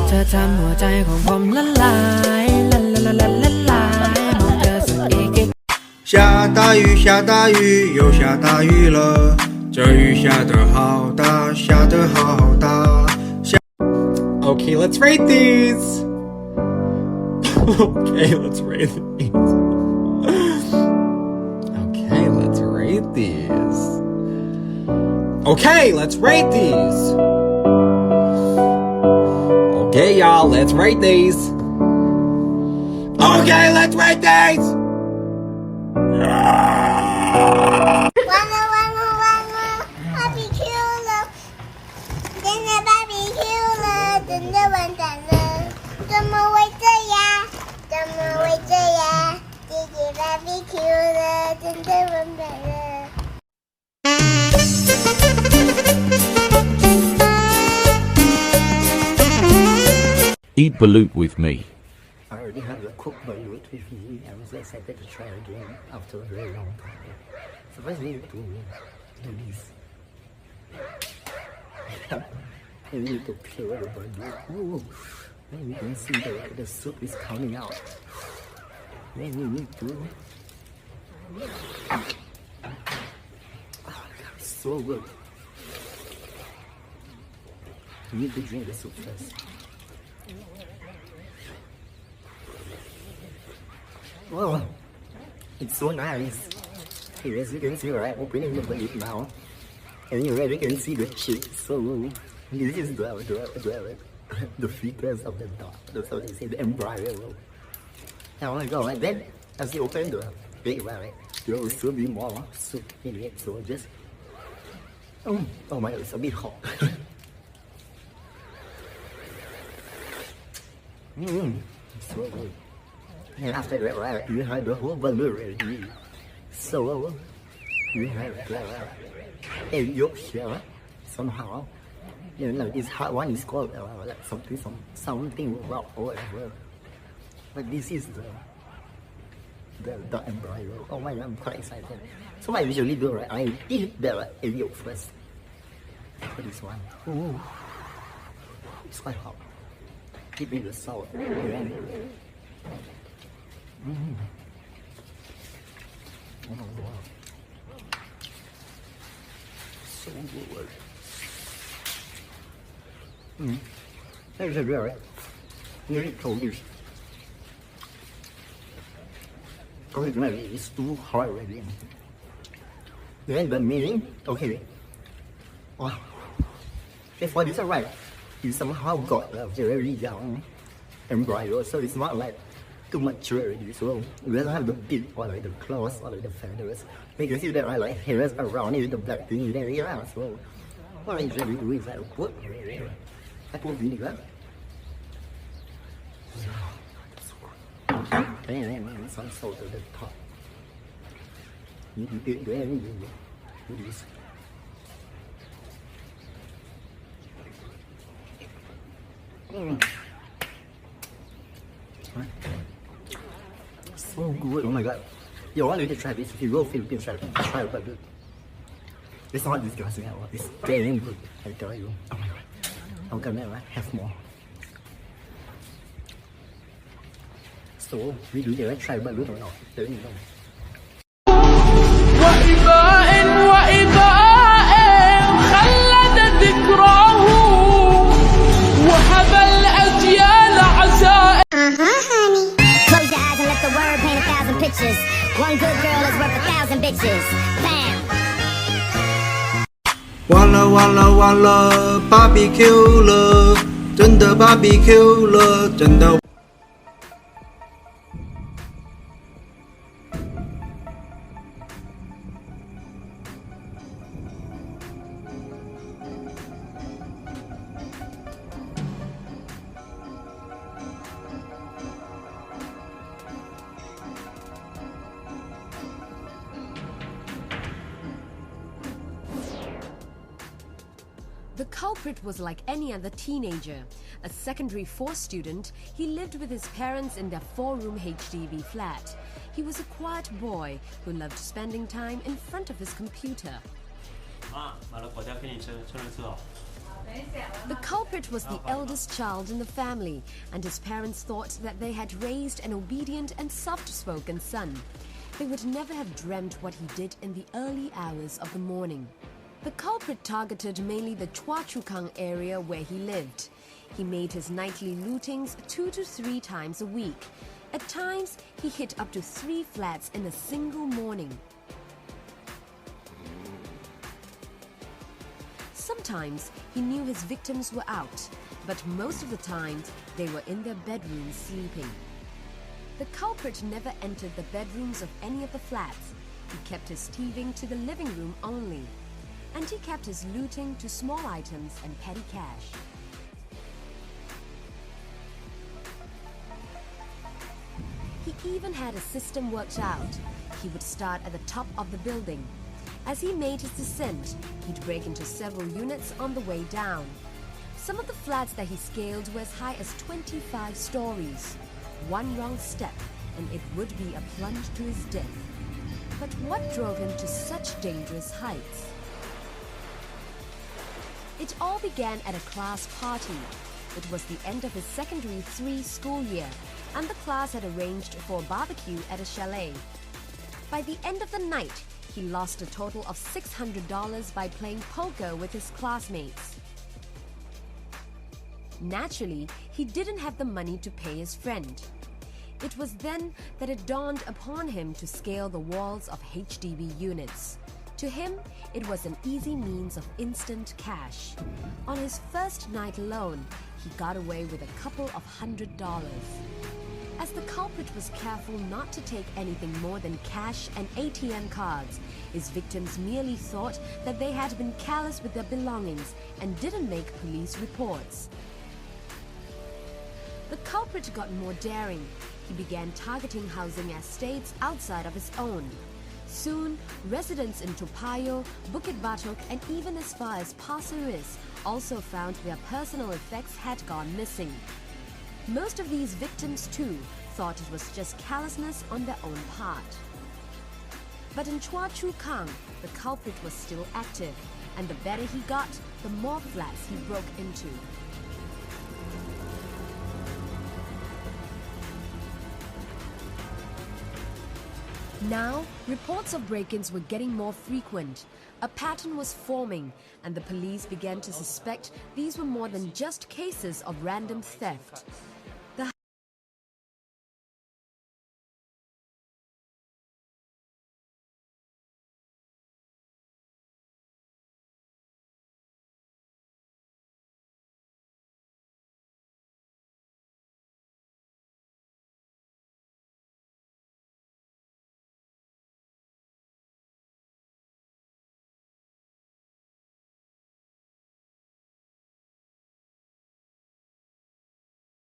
เธอทำหัวใจของผมละลายละลายละลายละลายมองเธอสุดอีก下大雨，下大雨，又下大雨了。这雨下得好大，下得好大。Okay, let's rate these. Okay, let's rate these. Okay, let's rate these. Okay, let's rate these. Okay, y'all, let's rate these. Okay, let's rate these. Barbecue 了，真的 barbecue 了，真的完蛋了，怎么会这样？怎么会这样？姐姐 barbecue 了，真的完蛋了。Eat balut with me. I already have the cooked balut with me. I was excited to try again after a very long time. So first we need to do this. I need to peel the balut. Oh, then you can see the soup is coming out. Then you need to. Oh, it's so good. You need to drink the soup first. Wow, it's so nice. Here, as you can see, right, opening the balut now. And you already can see the cheese. So, this is the features of the dog. So they say the embryo. And when I go like that, as you open the big right, there will still be more soup in it. So just, oh my God, it's a bit hot. It's so good. And after that, right, you have the whole balut ready. So, you have egg yolk shell somehow. You know, this hot one is called like something raw or whatever. But this is the embryo. Oh my God, I'm quite excited. So what I usually do, right, I eat the egg yolk first. For this one. Ooh, it's quite hot. Keep it the salt. Oh wow. So good. There's a girl, right? Nearly told you. Originally, it's too hard already. Then the meaning, okay. Wow. For this, right? You somehow got a very young embryo, so it's not like too much already. So we don't have the beak or like the claws or like the feathers. You can see that right, like hairs around it, the black thing there. Yeah, so what I usually do is I put vinegar. And then some salt at the top. You do this. So good, oh my God. Yo, I want you to try this. If you go Philippines, try it, but good. It's not disgusting at all. It's very good, I tell you. Oh my God. I'm gonna have more. So, we do the try balut or not? There you go. وإباء وإباء خلد ذكراه وهب الأجيال عزاء. Honey. Close your eyes and let the word paint 1,000 pictures. One good girl is worth 1,000 bitches. Bam. 完了完了完了 ，barbecue 了，真的 barbecue 了，真的。The culprit was like any other teenager. A secondary 4 student, he lived with his parents in their 4-room HDB flat. He was a quiet boy who loved spending time in front of his computer. 妈，买了果酱给你吃，吃了吃哦。The culprit was the eldest child in the family, and his parents thought that they had raised an obedient and soft-spoken son. They would never have dreamt what he did in the early hours of the morning. The culprit targeted mainly the Chua Chu Kang area where he lived. He made his nightly lootings 2 to 3 times a week. At times, he hit up to 3 flats in a single morning. Sometimes, he knew his victims were out, but most of the time, they were in their bedrooms sleeping. The culprit never entered the bedrooms of any of the flats. He kept his thieving to the living room only. And he kept his looting to small items and petty cash. He even had a system worked out. He would start at the top of the building. As he made his descent, he'd break into several units on the way down. Some of the flats that he scaled were as high as 25 stories. One wrong step, and it would be a plunge to his death. But what drove him to such dangerous heights? It all began at a class party. It was the end of his secondary 3 school year, and the class had arranged for a barbecue at a chalet. By the end of the night, he lost a total of $600 by playing poker with his classmates. Naturally, he didn't have the money to pay his friend. It was then that it dawned upon him to scale the walls of HDB units. To him, it was an easy means of instant cash. On his first night alone, he got away with a couple of $100. As the culprit was careful not to take anything more than cash and ATM cards, his victims merely thought that they had been careless with their belongings and didn't make police reports. The culprit got more daring. He began targeting housing estates outside of his own. Soon, residents in Topayo, Bukit Batok, and even as far as Pasir Ris also found their personal effects had gone missing. Most of these victims, too, thought it was just carelessness on their own part. But in Chua Chu Kang, the culprit was still active, and the better he got, the more flats he broke into. Now, reports of break-ins were getting more frequent. A pattern was forming, and the police began to suspect these were more than just cases of random theft.